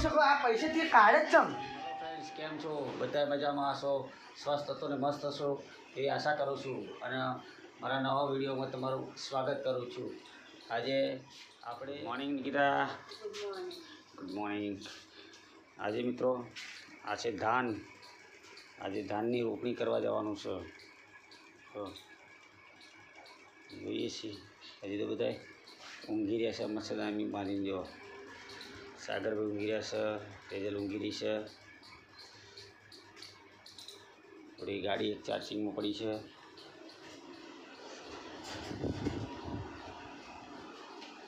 જોઈ શકો આ પૈસેથી કાઢે જ ચમ. ફ્રેન્ડ્સ કેમ છો? બધા મજામાં હશો, સ્વસ્થ હતો ને મસ્ત હશો એ આશા કરું છું અને મારા નવા વિડીયોમાં તમારું સ્વાગત કરું છું. આજે આપણે મોર્નિંગ નિકિતા, ગુડ મોર્નિંગ. આજે મિત્રો આ છે ધાન. આજે ધાનની રોપણી કરવા જવાનું છે. તો જોઈએ છીએ. હજી તો બધા ઊંઘી રહ્યા છે. મચ્છરદાની મારીને જો સાગરભાઈ ઊંઘી રહ્યા છે, તેજલ ઊંઘી રહી છે. થોડી ગાડી એક ચાર્જિંગમાં પડી છે.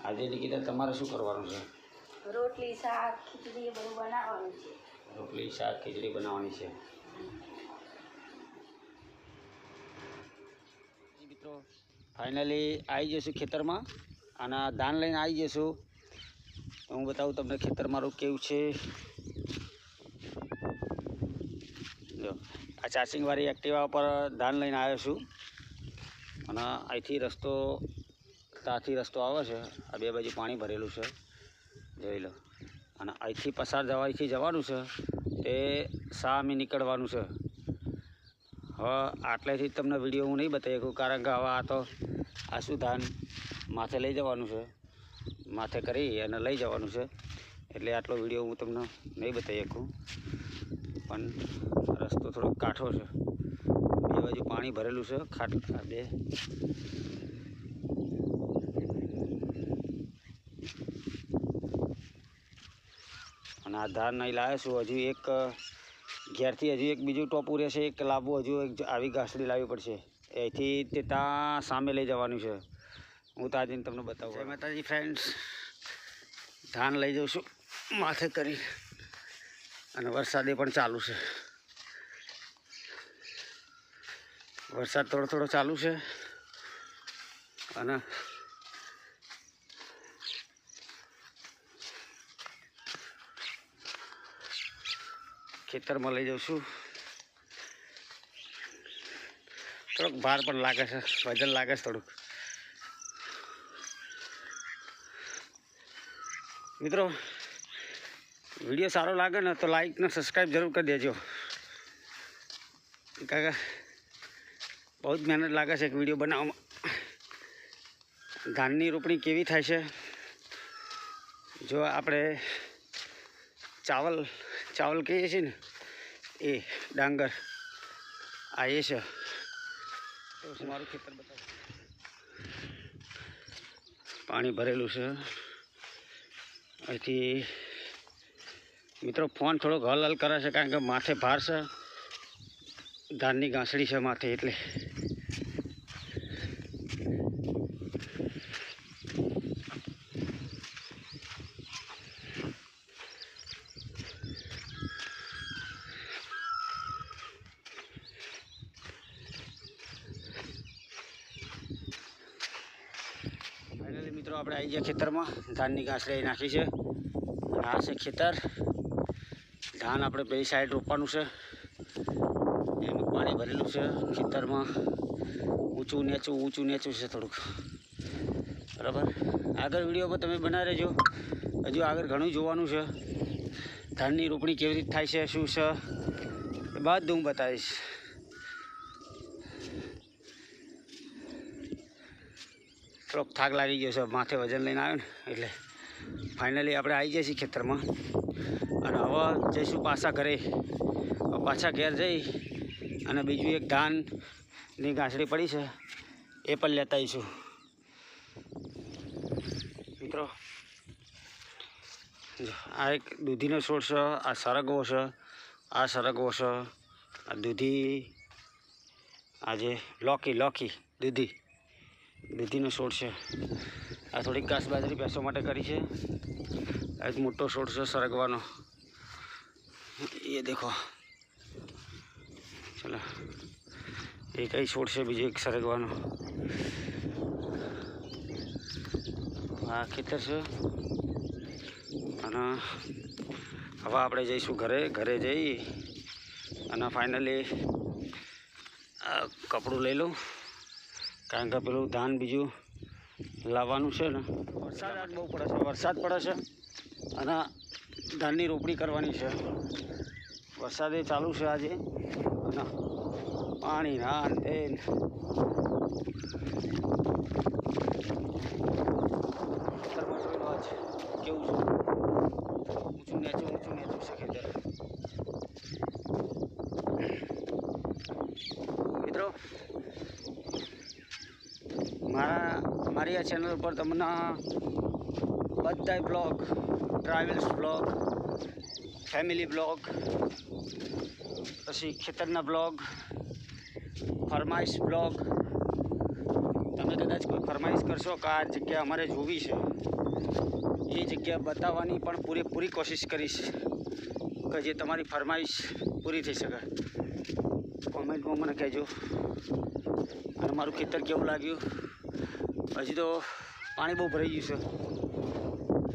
આજે નિકિતા તમારે શું કરવાનું છે? રોટલી, શાક, ખીચડી બધું બનાવવાનું છે. રોટલી, શાક, ખીચડી બનાવવાની છે. મિત્રો ફાઇનલી આવી જઈશું ખેતરમાં અને ધાન લઈને આવી જઈશું. હું બતાવું તમને ખેતર મારું કેવું છે. જો આ ચાર્જિંગવાળી એક્ટિવા પર ધાન લઈને આવ્યો છું અને અહીંથી રસ્તો ત્યાંથી રસ્તો આવે છે. આ બે બાજુ પાણી ભરેલું છે, જોઈ લો. અને અહીંથી પસાર અહીંથી જવાનું છે, તે સામે નીકળવાનું છે. હવે આટલેથી તમને વિડીયો હું નહીં બતાવી શકું, કારણ કે હવે આ શું ધાન માથે લઈ જવાનું છે, માથે કરી અને લઈ જવાનું છે. એટલે આટલો વિડીયો હું તમને નહીં બતાવી શકું. પણ રસ્તો થોડો કાઠો છે, બે બાજુ પાણી ભરેલું છે. ખાટલા બે અને આ ધાન નહીં લાવ્યો છું. હજુ એક ઘેરથી હજુ એક બીજું ટોપું રહેશે, એક લાવવું, હજુ એક આવી ઘાસડી લાવવી પડશે. અહીંથી તે ત્યાં સામે લઈ જવાનું છે. હું તો આજે તમને બતાવું. જય માતાજી ફ્રેન્ડ્સ. ધાન લઈ જાઉં છું માથે કરી અને વરસાદે પણ ચાલુ છે. વરસાદ થોડો થોડો ચાલુ છે અને ખેતરમાં લઈ જાઉં છું. થોડોક ભાર પણ લાગે છે, વજન લાગે છે થોડુંક. મિત્રો વિડીયો સારો લાગે ને તો લાઈક ને સબસ્ક્રાઈબ જરૂર કરી દેજો. કારણ કે બહુ જ મહેનત લાગે છે એક વિડીયો બનાવવામાં. ધાનની રોપણી કેવી થાય છે, જો આપણે ચાવલ કહીએ છીએ ને, એ ડાંગર આ એ છે. તો મારું ખેતર બતાવું. પાણી ભરેલું છે. અહીંથી મિત્રો ફોન થોડોક હલ કરે છે, કારણ કે માથે ભાર છે, ધાનની ઘાસડી છે માથે. એટલે ફાઇનલી મિત્રો આપણે આવી ગયા ખેતરમાં. ધાનની ઘાસડી નાખી છે. આ છે ખેતર. ધાન આપણે બે સાઈડ રોપવાનું છે. એમાં પાણી ભરેલું છે. ખેતરમાં ઊંચું નેચું છે થોડુંક. બરાબર, આગળ વિડીયોમાં તમે બનાવી રહેજો. હજુ આગળ ઘણું જોવાનું છે. ધાનની રોપણી કેવી રીતે થાય છે, શું છે, એ બધું હું બતાવીશ. થોડોક થાક લાગી ગયો છે, માથે વજન લઈને આવ્યો ને, એટલે ફાઇનલી આપણે આવી જઈએ છીએ ખેતરમાં. અને હવે જઈશું પાછા ઘરે. પાછા ઘેર જઈ અને બીજું એક ધાનની ઘાસડી પડી છે, એ પણ લેતા આવીશું. મિત્રો આ એક દૂધીનો છોડ છે, આ સરગવો છે, આ સરગવો છે, આ દૂધી, આજે લોકી દૂધીનો છોડ છે. આ થોડીક ઘાસ બાજરી ભેંસો માટે કરી છે. આ એક મોટો છોડ છે સરગવાનો, એ દેખો. ચલો, એ કઈ છોડ છે, બીજો એક સરગવાનો. આ ખેતર છે. અને હવે આપણે જઈશું ઘરે જઈ અને ફાઇનલી કપડું લઈ લઉં, કારણ કે પેલું ધાન બીજું લાવવાનું છે ને. વરસાદ આજ બહુ પડે છે, અને ધાનની રોપણી કરવાની છે. વરસાદે ચાલુ છે આજે અને પાણી ના તે કેવું છે, ઊંચું નેચું છે ખેતર. મિત્રો મારી આ ચેનલ પર તમને બધાય blog, travels blog, family blog, પછી ખેતરના બ્લોગ, ફરમાઈશ બ્લોગ, તમે કદાચ કોઈ ફરમાઈશ કરશો કે આ જગ્યા અમારે જોવી છે, એ જગ્યા બતાવવાની પણ પૂરેપૂરી કોશિશ કરીશ કે જે તમારી ફરમાઈશ પૂરી થઈ શકે. કોમેન્ટમાં મને કહેજો. અને મારું ખેતર કેવું લાગ્યું. હજી તો પાણી બહુ ભરાઈ ગયું છે.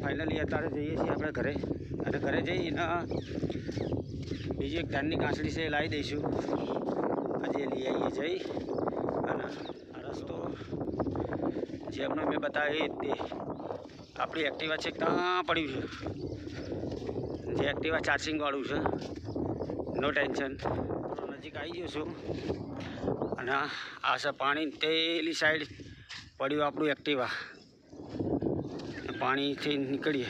ફાઇનલી અત્યારે જઈએ છીએ આપણે ઘરે, અને ઘરે જઈને બીજી એક ધાનની કાંસળી છે એ લાવી દઈશું. આજે લઈ આવીએ જઈ અને આ રસ્તો જે હમણાં મેં બતાવી તે આપણી એક્ટિવા છે ત્યાં પડ્યું છે. જે એક્ટિવા ચાર્જિંગવાળું છે, નો ટેન્શન. નજીક આવી ગયો છું અને આ છે પાણી તેલી સાઈડ પડ્યું આપણું એક્ટિવા. પાણીથી નીકળીએ.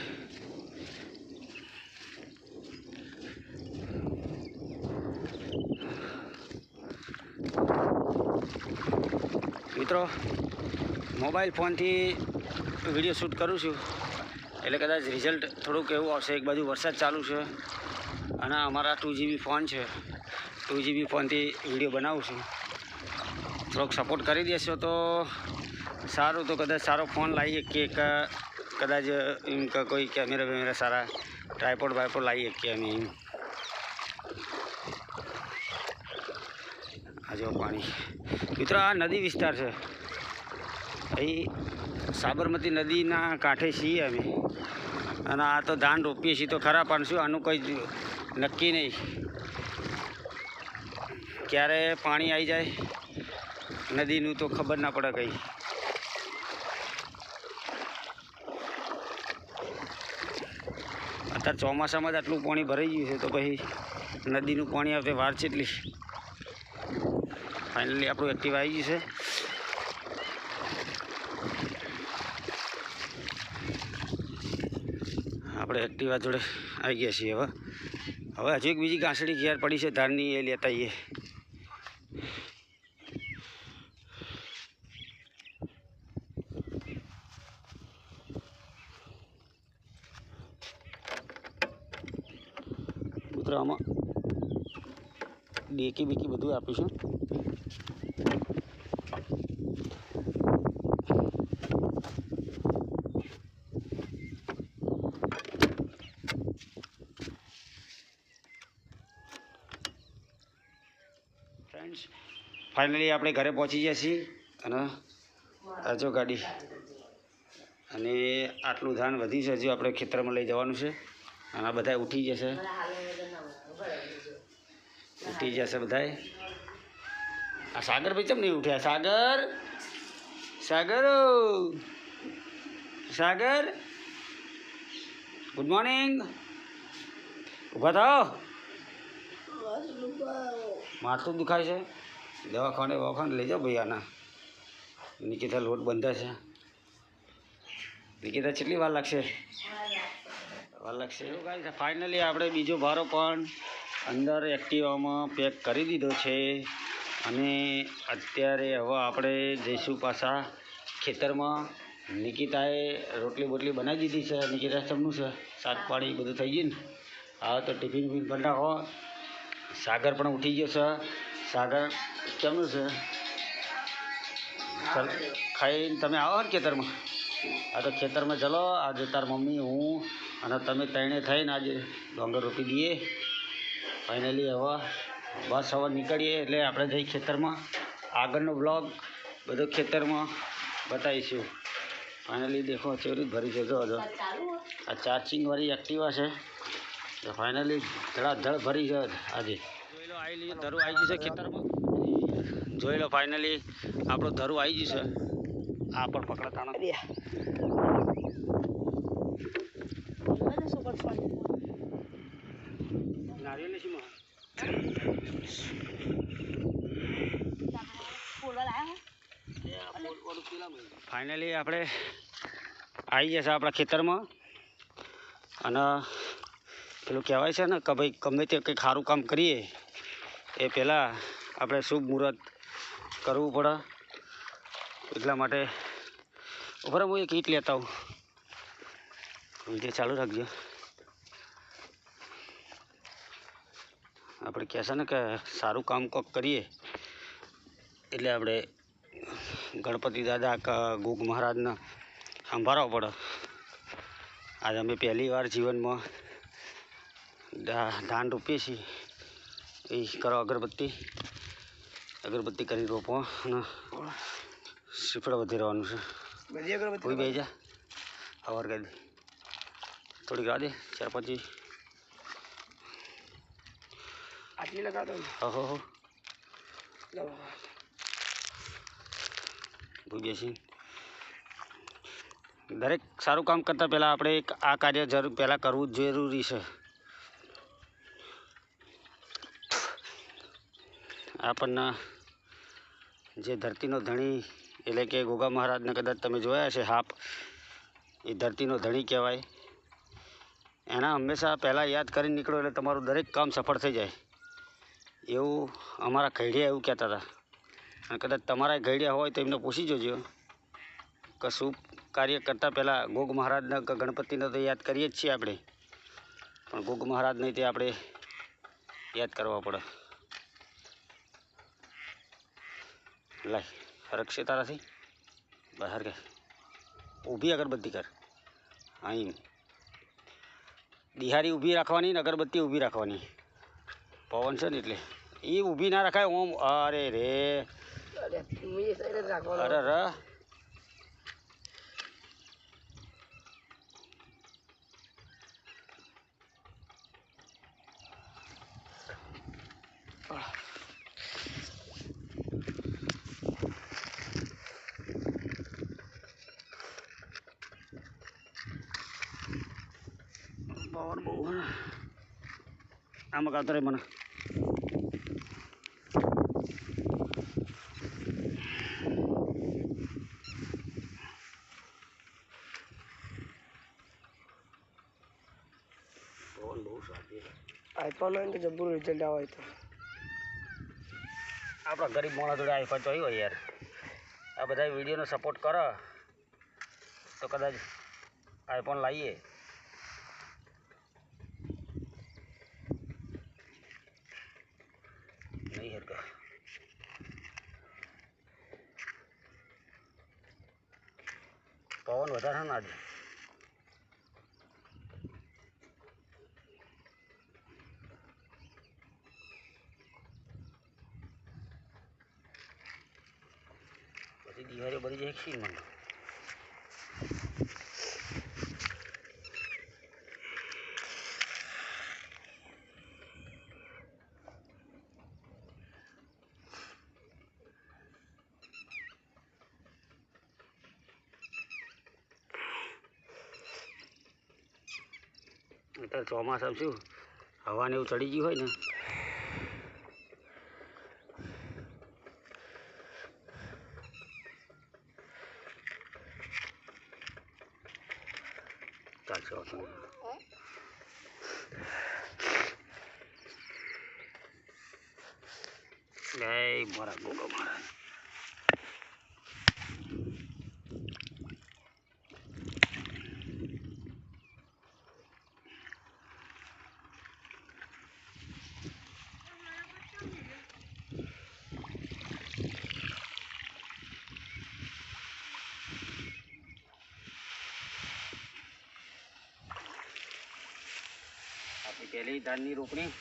મિત્રો મોબાઈલ ફોનથી વિડીયો શૂટ કરું છું એટલે કદાચ રિઝલ્ટ થોડુંક એવું આવશે. એક બાજુ વરસાદ ચાલુ છે અને અમારા 2GB ફોન છે. 2GB ફોનથી વિડીયો બનાવું છું. થોડોક સપોર્ટ કરી દેશો તો સારું. તો કદાચ સારો ફોન લાવીએ કે કદાચ એમ કે કોઈ કેમેરા સારા ટ્રાયપોડ બાયપોડ લાવીએ કે અમે એમ. આ જો પાણી. મિત્રો આ નદી વિસ્તાર છે. અહીં સાબરમતી નદીના કાંઠે છીએ અમે અને આ તો ધાન રોપીએ છીએ તો ખરા, પણ શું આનું કંઈ નક્કી નહીં. ક્યારે પાણી આવી જાય નદીનું તો ખબર ના પડે કંઈ. અત્યારે ચોમાસામાં જ આટલું પાણી ભરાઈ ગયું છે તો પછી નદીનું પાણી આવતે વાર છે એટલી. ફાઇનલી આપણું એક્ટિવા આવી ગયું છે. આપણે એક્ટિવા જોડે આવી ગયા છીએ. હવે હજુ એક બીજી ઘાસડી ઘેર પડી છે ધાનની, એ લેતા આવીએ. મિત્રો આમાં ડેકી બેકી બધું આપીશું. ફ્રેન્ડ્સ ફાઇનલી આપણે ઘરે પહોંચી ગયા છીએ અને આજો ગાડી. અને આટલું ધાન વધ્યું છે, હજુ આપણે ખેતરમાં લઈ જવાનું છે. અને આ બધા ઉઠી જશે, બધાએ. આ સાગર ભાઈ ચમ નહીં ઉઠ્યા? સાગર, સાગર, સાગર, ગુડ મોર્નિંગ. ઊભા થાઓ. માથું દુખાય છે, દવાખાને લઈ જાઓ ભાઈ. આના નિકિતા લોટ બંધા છે. નિકિતા કેટલી વાર લાગશે? એવું કાંઈ છે. ફાઇનલી આપણે બીજો ભારો પણ અંદર એક્ટિવામાં પેક કરી દીધો છે અને અત્યારે હવે આપણે જઈશું પાછા ખેતરમાં. નિકિતાએ રોટલી બોટલી બનાવી દીધી છે. નિકિતા ચમનું છે, શાક પાણી બધું થઈ ગયું ને. હવે તો ટિફિન બિફિન બનાવો. સાગર પણ ઉઠી ગયો છે. સાગર કેમનું છે? ચાલ ખાઈને તમે આવો ને ખેતરમાં. આ તો ખેતરમાં ચલો. આજે તાર મમ્મી, હું અને તમે ત્રણે થઈને આજે ડોંગર રોપી દઈએ. ફાઇનલી હવે બસ હવે નીકળીએ એટલે આપણે જઈ ખેતરમાં. આગળનો બ્લોગ બધો ખેતરમાં બતાવીશું. ફાઇનલી દેખો ચોરી ભરી છે. જો આ ચાર્જિંગવાળી એક્ટિવા છે તો ફાઇનલી ધડાધડ ભરી છે આજે. જોઈ લો આવી લીધું, ધરું આવી ગયું છે ખેતરમાં. જોઈ લો ફાઇનલી આપણું ધરું આવી ગયું છે. આ પણ પકડતા નારિયેલ શું ફાઇનલી આપણે આવી જશે આપણા ખેતરમાં અને પેલું કહેવાય છે ને કે ભાઈ ગમે તે કંઈક સારું કામ કરીએ એ પહેલાં આપણે શુભ મુહૂર્ત કરવું પડે એટલા માટે ઉપર હું એક ઈંટ લેતા આવું વિડીયો ચાલુ રાખજો આપણે કહેશે ને કે સારું કામ કોક કરીએ એટલે આપણે ગણપતિ દાદા કે ગોગ મહારાજને સંભાળવા પડે આજે અમે પહેલી વાર જીવનમાં ધાન રોપીએ છીએ એ કરો અગરબત્તી કરી રોપો અને શ્રીફળ વધી રહેવાનું છે કોઈ બે જા હવાર કરી દે થોડીક રાહ દે 4-5 આટલી લગાડો હો કોઈ બેસી દરેક સારું કામ કરતાં પહેલાં આપણે આ કાર્ય પહેલાં કરવું જરૂરી છે આપણને જે ધરતીનો ધણી એટલે કે ગોગા મહારાજને કદાચ તમે જોયા છે હાપ એ ધરતીનો ધણી કહેવાય એના હંમેશા પહેલાં યાદ કરીને નીકળો એટલે તમારું દરેક કામ સફળ થઈ જાય એવું અમારા ઘડિયા એવું કહેતા હતા અને કદાચ તમારા ઘડિયા હોય તો એમને પૂછી જોજો કે શું કાર્ય કરતાં પહેલાં ગોગ મહારાજને કે ગણપતિને તો યાદ કરીએ જ છીએ આપણે પણ ગોગ મહારાજને તે આપણે યાદ કરવા પડે લાય રક્ષે તારાથી બહાર કે ઊભી અગરબત્તી કર અહીં દિહારી ઊભી રાખવાની ને અગરબત્તી ઊભી રાખવાની પવન છે ને એટલે એ ઊભી ના રખાય ઓમ અરે રે અરે ર પવન બહુ આમાં કાવતરે મને પવન બહુ સાચી આઈફોન હોય ને તો જબરું રિઝલ્ટ આવે તો આપણા ગરીબ માણસ જોડે આઈફોન તો હોય યાર આ બધા વિડીયોનો સપોર્ટ કરો તો કદાચ આઈફોન લાવીએ નહીં હેર પવન વધારે ને આજે પછી દિવાળી બધી જાય ખીર મને અત્યારે ચોમાસા શું હવાને એવું ચડી ગયું હોય ને ચાલશે જય મારા ગોગા મહારાજ આપણી પહેલી ધાનની રોપણી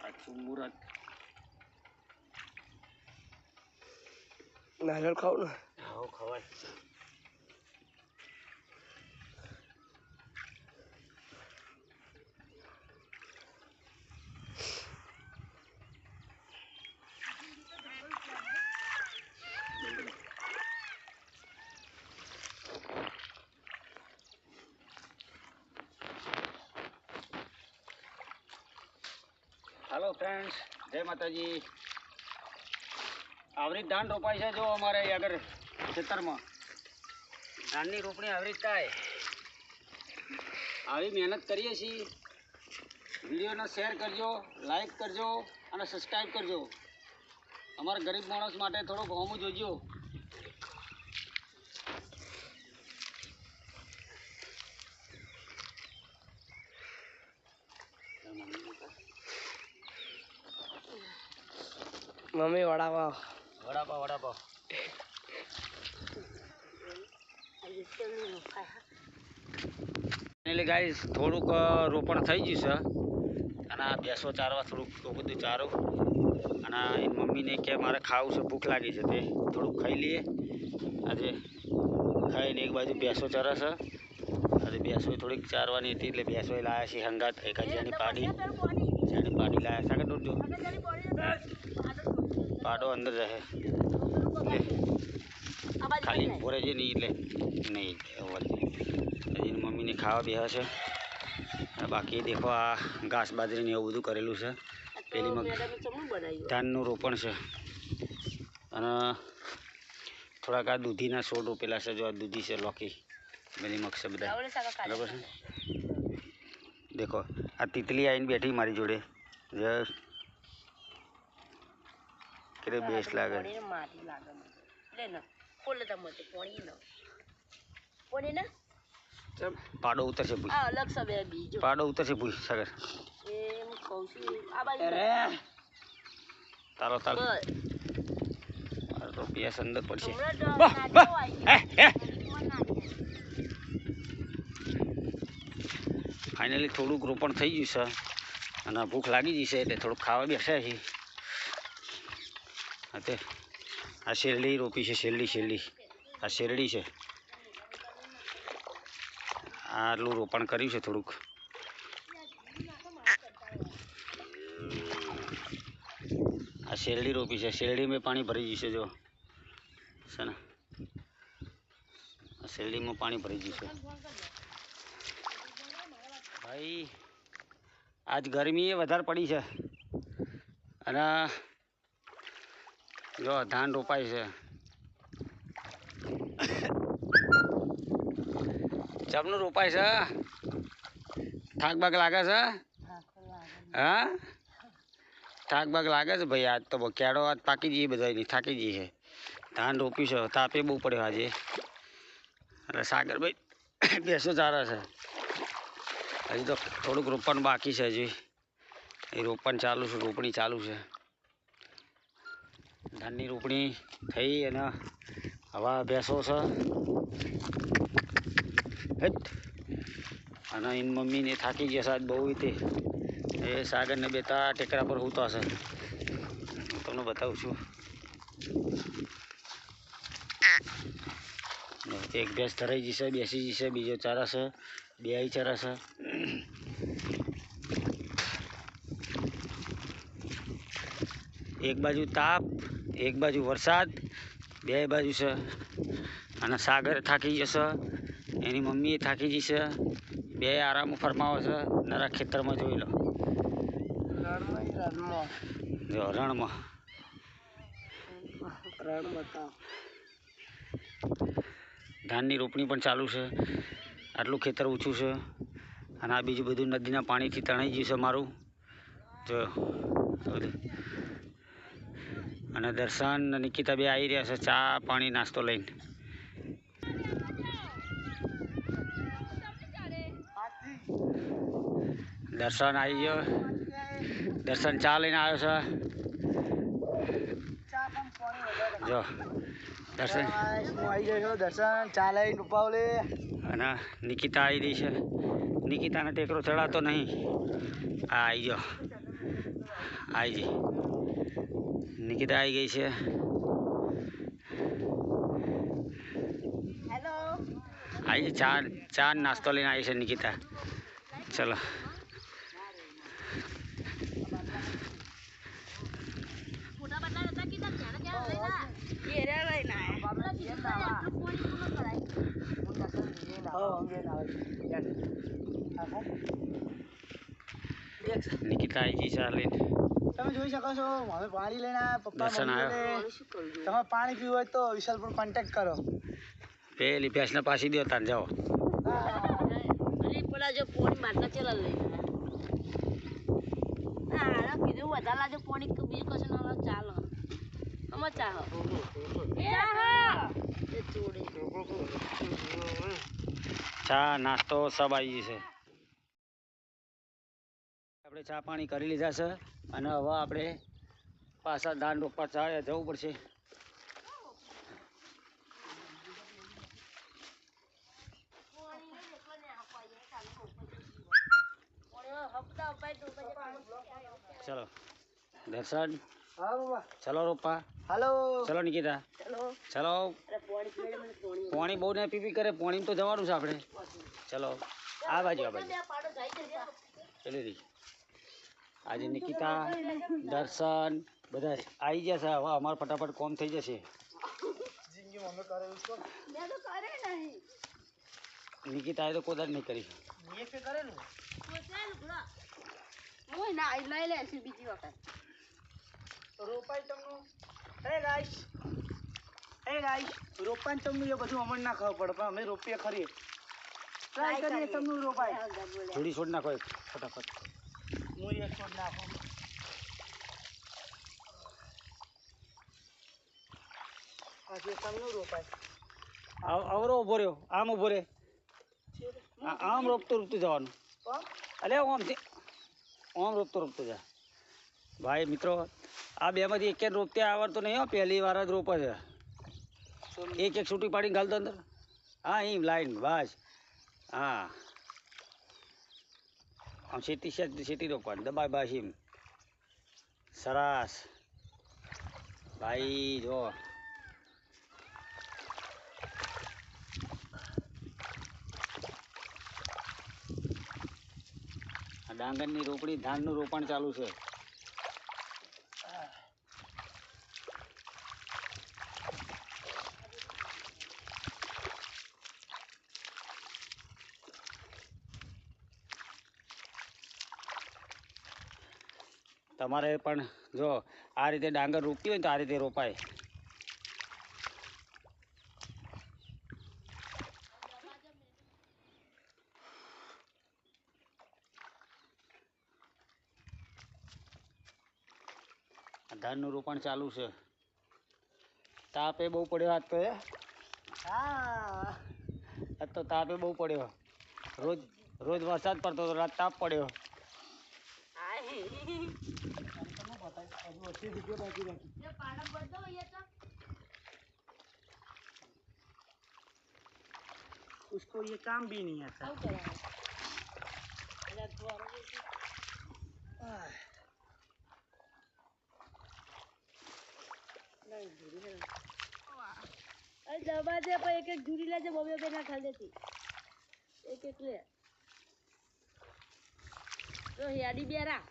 આખું મુહૂર્ત નારિયેળ ખાવ ને હા ખવાય ફ્રેન્ડ્સ, જય માતાજી. આવરી ધાન રોપાય છે જો અમારે આગળ ખેતરમાં. ધાનની રોપણી આવરી થાય. આવી મહેનત કરીએ છીએ. વિડીયોને શેર કરજો, લાઈક કરજો અને સબસ્ક્રાઈબ કરજો. અમારા ગરીબ માણસ માટે થોડુંક હોમું જોજો. Mummy vada pav. Vada pav. Finally guys થોડુંક રોપણ થઈ ગયું છે અને આ ભેંસો ચારવા થોડુંક બધું ચારો અને એની મમ્મીને કે મારે ખાવું છે, ભૂખ લાગી છે, તે થોડુંક ખાઈ લઈએ. આજે ખાઈને એક બાજુ ભેંસો ચરે છે. આજે ભેંસો થોડીક ચારવાની હતી એટલે ભેંસો લાવ્યા છે હંગાત. એક હજારની પાડી લાવ્યા સાગર દોડજો. પાડો અંદર રહે ખાલી ભોરે છે નહીં એટલે નહીં એની મમ્મીને ખાવા બેહા છે. બાકી દેખો આ ઘાસ બાજરીને એવું બધું કરેલું છે. પેલી ધાનનું રોપણ છે અને થોડાક આ દૂધીના છોડ રોપેલા છે. જો આ દૂધી છે, લોકી, પેલી મગ છે બધા, બરાબર છે. દેખો આ તિતલી આવીને બેઠી મારી જોડે. કે બેસ લાગે. પાડો ઉતરશે ભૂઈ, પાડો ઉતરશે ભૂઈ સાગર. તારો તો પિયાસ અંદર પડશે. ફાઇનલી થોડુંક રોપણ થઈ ગયું છે અને ભૂખ લાગી જશે એટલે થોડુંક ખાવા બેસ્યા છે. આ શેરડી રોપી છે, શેરડી આ શેરડી છે. આટલું રોપણ કર્યું છે થોડુંક. આ શેરડી રોપી છે, શેરડીમાં પાણી ભરી જશે જો છે ને. આ શેરડીમાં પાણી ભરી જશે ભાઈ. આજ ગરમી વધારે પડી છે અને જો ધાન રોપાય છે. ચમનું રોપાય છે. થાક બાગ લાગે છે? હા, થાક બાગ લાગે છે ભાઈ. આજ તો કેળો આજ પાકી જઈએ, બધા થાકી જઈએ છે. ધાન રોપ્યું છે, તાપે બહુ પડ્યો આજે. એટલે સાગર ભાઈ ભેંસો ચારે છે. હજી તો થોડુંક રોપણ બાકી છે. હજી એ રોપણ ચાલુ છે, રોપણી ચાલુ છે. ધાનની રોપણી થઈ અને હવા ભેંસો છે અને એની મમ્મીને થાકી ગયા સાહેબ બહુ રીતે. એ સાગરને બેતા ટેકરા પર હોતા છે. હું તમને બતાવું છું. એક ભેંસ ધરાઈ જશે, બેસી જશે, બીજો ચારા છે, બે ચારા છે. એક બાજુ તાપ, એક બાજુ વરસાદ, બે બાજુ છે. અને સાગર થાકી જશે, એની મમ્મી થાકી જશે. બે આરામ ફરમાવે છે. નરા ખેતરમાં જોઈ લો, જો રણમાં ધાનની રોપણી પણ ચાલુ છે. આટલું ખેતર ઊંચું છે અને આ બીજું બધું નદીના પાણીથી તણાઈ ગયું છે મારું. જો અને દર્શન નિકિતા બે આવી રહ્યા છે ચા પાણી નાસ્તો લઈને. દર્શન આવી ગયો, દર્શન ચા લઈને આવ્યો છે. જો દર્શન દર્શન ચા લઈને રૂપાવલે અને નિકિતા આવી રહી છે. નિકિતાને ટેકરો ચડાતો નહીં. આ આવી ગયો, આવી જઈ નિકિતા આવી ગઈ છે. આવી ચા નાસ્તો લઈને આવી છે નિકિતા. ચલો નિકિતા આવી ગઈ ચા લઈને. તમે જોઈ શકો છો હવે પાણી લઈને આવ્યા પપ્પા દર્શન આવ્યો. મમ્મીને. તમારે પાણી પીવું હોય તો વિશાલ પર કોન્ટેક્ટ કરો. પેલી ભેંસને પાછી દો તાન જાઓ. અરે પેલા જો પોણી માટલા ચલા લઈ ના કીધું વધારે લાજો પોણી બીજું કશું ના લાવ ચાલો અમાર ચાહો એ ચોડી ચા નાસ્તો સબ આવી છે. આપણે ચા પાણી કરી લીધા છે અને હવે આપણે પાછા ધાન રોપવા જવું પડશે. ચલો દર્શન, હા બાબા. ચલો રોપા, હાલો. ચલો નિકિતા, ચલો ચલો. અરે પોણી પીડે મને પોણી પાણી બહુ ને પીપી કરે, પાણી તો જવાનું છે આપણે. ચલો આ બાજુ પાડો જાય છે પેલી રહી. આજે નિકિતા દર્શન બધા આવી જશે. હવે અમારે ફટાફટ કોમ થઈ જશે. જિંદગી મમ્મી કરેલું છે. મેં તો કરે નહીં નિકિતાએ તો કોદાર નહીં કરી. મેં કે કરેલું. હું ના લઈ લે છે બીજી વખત રોપાઈ તમનું. હે ગાઈસ, હે ગાઈસ, રોપાઈ તમનું એ બધું અમને ના ખબર પડે પણ અમે રોપીએ ખરી. ટ્રાય કરીએ તમનું રોપાઈ. થોડી છોડ નાખો એક ફટાફટ. હું એક છોડ નાખું. આજે તમનું રોપાઈ. અવરો ઉભો રહ્યો, આમ ઉભો રે. આમ રોપતું રોપતું જવાનું. અલે આમથી આમ રોપતું જા. ભાઈ મિત્રો આ બેમાંથી એક રોપતે આવડતો નહીં હો. પહેલી વાર જ રોપે છે. એક એક છૂટી પાડીને ઘાલ દો અંદર. હા એમ લાઈન બસ. હા આમ સીટી રોપવાની દબાય બસ એમ. સરસ ભાઈ જો. આ ડાંગરની રોપણી ધાનનું રોપણ ચાલુ છે. તમારે પણ જો આ રીતે ડાંગર રોપતી હોય તો આ રીતે રોપાય. ધાનનું રોપણ ચાલુ છે. તાપે બહુ પડ્યો આજ તો. હા. આજ તો તાપે બહુ પડ્યો. રોજ રોજ વરસાદ પડતો હતો, રાત તાપ પડ્યો. उसको ये काम भी नहीं आता. અરે દબા દે પણ એક એક જુરી લેજે બબે બે ના ખાલી દેતી એક એક લે તો હેડી બેરા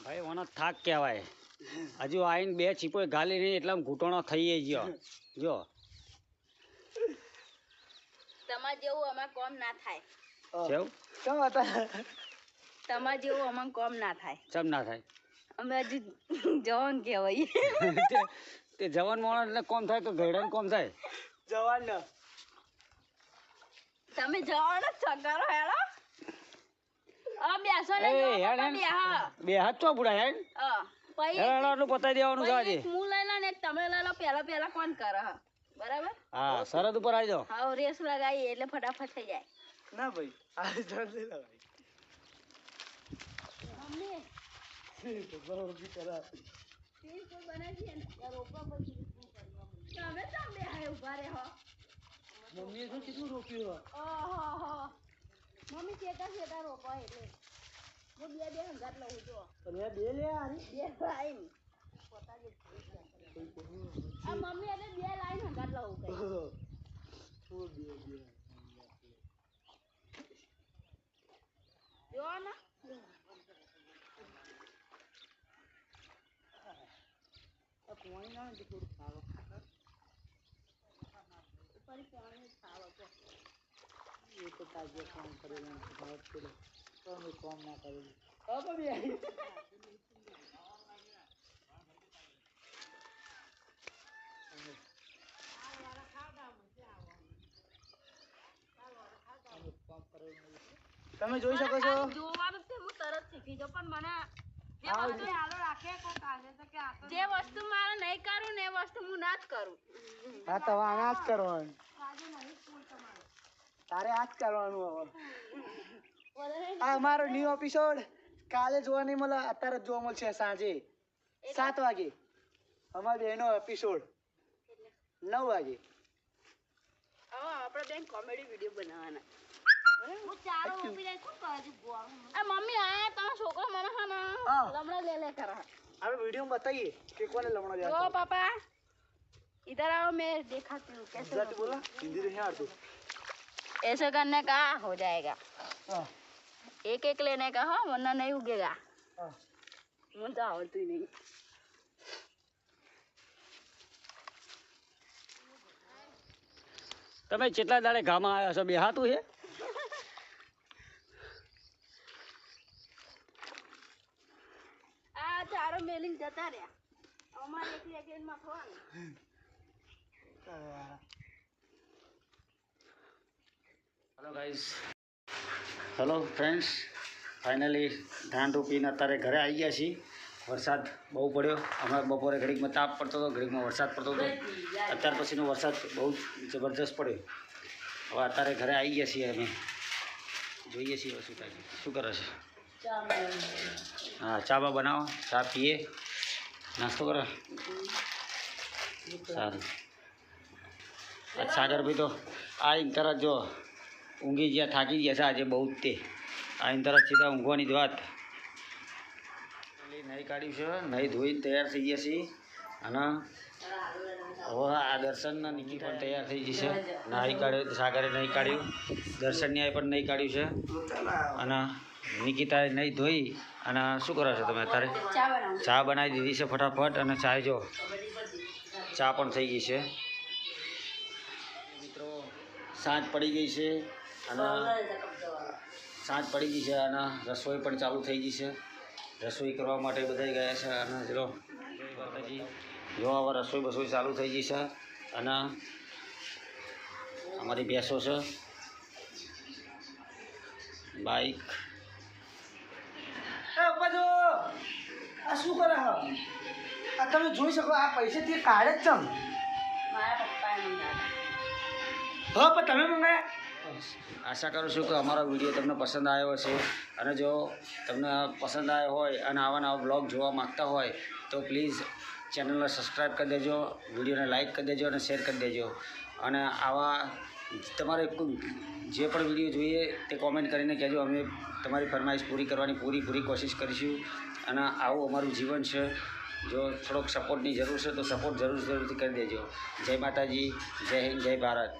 ભાઈ ઓનો થાક કહેવાય. હજુ આવીને બે ચીપો ગાલી નહીં એટલા ઘૂંટણો થઈ ગયો. જો તમાર જેવું અમાર કોમ ના થાય કેવું કેમ હતા? તમાર જેવું અમાર કોમ ના થાય ચમ ના થાય. અમે હજુ જવાન કહેવાય તે જવાન માણસને કોમ થાય તો ઘેડાને કોમ થાય. જવાન ને તમે જવાન જ છો કરો હેડો બેસો ને એ હેડ હેડ. બે હાથ ચો બુડા હેડ. હેડાનું પતાઈ દેવાનું છે આજે. હું લઈ લો ને એક તમે લઈ લો પેલા કોણ કરે બરાબર હા સરહદ ઉપર આવી જાઓ. હા રેસ લગાવી એટલે ફટાફટ થઈ જાય ના ભાઈ આ જલ્દી લગાવી. મમ્મી બરોબર બી કરા. તીન કોઈ બનાવી ને યાર રોપવા પછી તમે તો બે હાય ઉભા રહે હો મમ્મીએ શું કેટલું રોક્યું? ઓહો મમ્મી કેતા રોપા એટલે હું બે હંગાત લઉં જો અરે બે લે આરી. બે લાઈન આ મમ્મી એટલે બે લાઈન હંગાત લઉં કઈ ઓ બે જો ને પાણી ના હોય તો થોડું ખાવા ફરી પાણી ખાવા તો એ તો તાજે કામ કરેલું ભાવ પેલો તો અમે કામ ના કરેલું હવે બી આવી તમે જોઈ શકો છો જોવાનું છે હું તરત શીખી જાઉં પણ મને હા જે વસ્તુ મારે નહીં કરું ને એ વસ્તુ હું ના જ કરું હા તો આ જ કરવાનું તારે આ જ કરવાનું હવે આ અમારો ન્યુ એપિસોડ કાલે જોવા નહીં મળે અત્યારે જ જોવા મળશે સાંજે 7 વાગે અમારી બેનો એપિસોડ 9 વાગે હવે આપણે બેન કોમેડી વિડીયો બનાવવાના હું ચારો ઊભી રહી શું કરે છે આ મમ્મી આયા તારો છોકરો મને હા ને લમણા લે કરે આપણે વિડીયો બતાઈએ કે કોને લમણો જો જાય पापा इधर आओ मैं दिखाती हूँ कैसे ગુજરાતી બોલો હિન્દી નહીં આવડતું ऐसे करने का हो जाएगा હા एक एक लेने का हाँ वरना नहीं उगेगा હા मुझे तो आवड़ती नहीं તમે કેટલા દાડે ગામમાં આવ્યા છો બેહાતું છે आ चारो मेलिंग जता रहा हमारे एक में खोन hello guys hello friends finally ધાન રોપીને અત્યારે ઘરે આવી ગયા છીએ વરસાદ બહુ પડ્યો હમણાં બપોરે ઘડીકમાં તાપ પડતો હતો ઘડીકમાં વરસાદ પડતો હતો અત્યાર પછીનો વરસાદ બહુ જબરજસ્ત પડ્યો હવે અત્યારે ઘરે આવી ગયા છીએ અમે જોઈએ છીએ હવે શું થાય છે શું કરે છે હા ચા બા બનાવો ચા પીએ નાસ્તો કરો સારું સાગરભાઈ તો આ તરત જો ઊંઘી ગયા થાકી ગયા છે આજે બહુ જ તે આ તરત સીધા ઊંઘવાની જ વાત નહીં કાઢ્યું છે નહીં ધોઈને તૈયાર થઈ ગયા છીએ અને હવે આ દર્શનના નિકી પણ તૈયાર થઈ જશે નાહી કાઢ્યું સાગરે નહીં કાઢ્યું દર્શનની પણ નહીં કાઢ્યું છે અને નિકિતાએ નહીં ધોઈ અને શું કરો છો તમે અત્યારે ચા બનાવી દીધી છે ફટાફટ અને ચા જો ચા પણ થઈ ગઈ છે મિત્રો સાંજ પડી ગઈ છે અને સાંજ પડી ગઈ છે અને રસોઈ પણ ચાલુ થઈ ગઈ છે રસોઈ કરવા માટે બધા ગયા છે અને ચલો માતાજી જો હવે રસોઈ ચાલુ થઈ ગઈ છે અને અમારી ભેંસો છે બાઈક આ શું કરે હા આ તમે જોઈ શકો આ પૈસા તે કાઢે જ ચમ મારા પપ્પાએ મંગાવ્યા હા પણ તમે મંગાયા આશા કરું છું કે અમારો વિડીયો તમને પસંદ આવ્યો હશે અને જો તમને પસંદ આવ્યો હોય અને આવા નવા બ્લોગ જોવા માગતા હોય તો પ્લીઝ ચેનલને સબસ્ક્રાઈબ કરી દેજો વિડીયોને લાઇક કરી દેજો અને શેર કરી દેજો અને આવા તમારે જે પણ વિડીયો જોઈએ તે કોમેન્ટ કરીને કહેજો અમે તમારી ફરમાઈશ પૂરી કરવાની પૂરી કોશિશ કરીશું અને આવું અમારું જીવન છે જો થોડોક સપોર્ટની જરૂર છે તો સપોર્ટ જરૂરથી કરી દેજો જય માતાજી જય હિન્દ જય ભારત